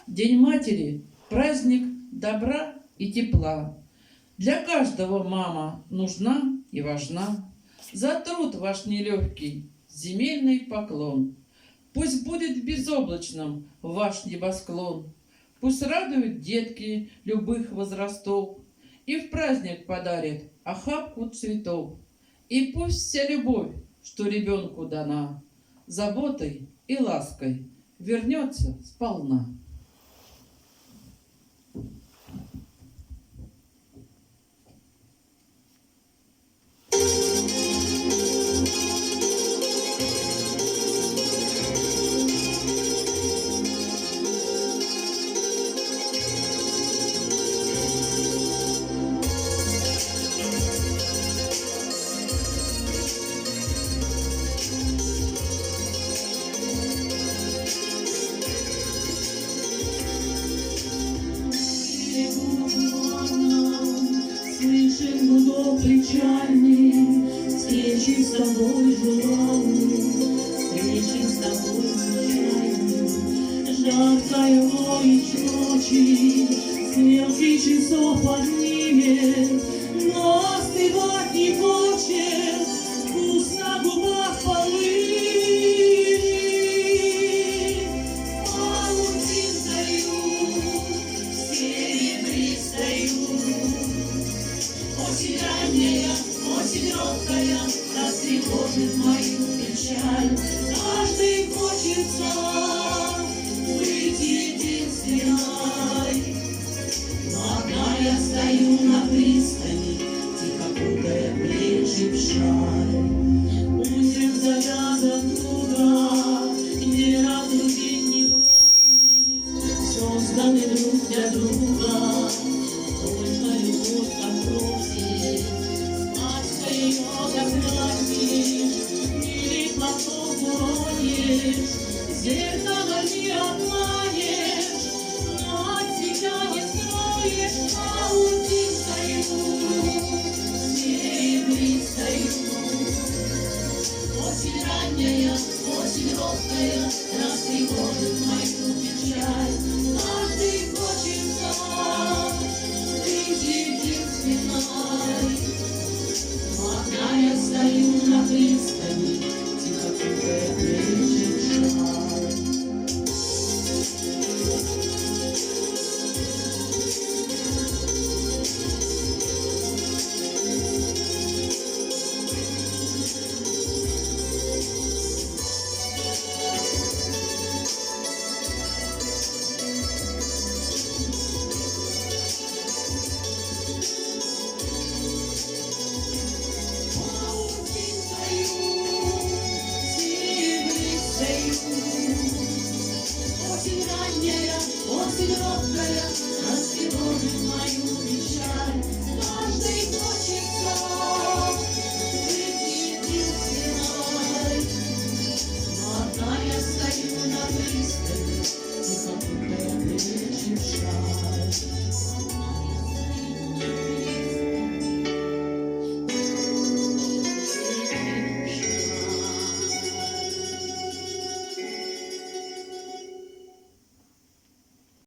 День матери – праздник добра и тепла. Для каждого мама нужна и важна. За труд ваш нелегкий земельный поклон. Пусть будет безоблачным ваш небосклон. Пусть радуют детки любых возрастов и в праздник подарит охапку цветов. И пусть вся любовь, что ребенку дана, заботой и лаской вернется сполна. Слышим гудок печальный, встречи с тобой желанный, встречи с тобой случайный. Жаркая ночи, стрелки часов поднимет, но остывать не хочет, вкус на губах полынь. Осень ранняя, осень робкая, растревожит мою печаль. Каждый хочется быть единственной. Но одна я стою на пристани, тихо кутая плечи в шаль. Узел завязан туго, где разлучить не против, созданы друг для друга. Только любовь так просит, смачка ее заглянешь, или платок уронишь, зеркало не обманешь, но от себя не скроешь, а уйти стою, серебрит стою. Осень ранняя, осень робкая, растревожит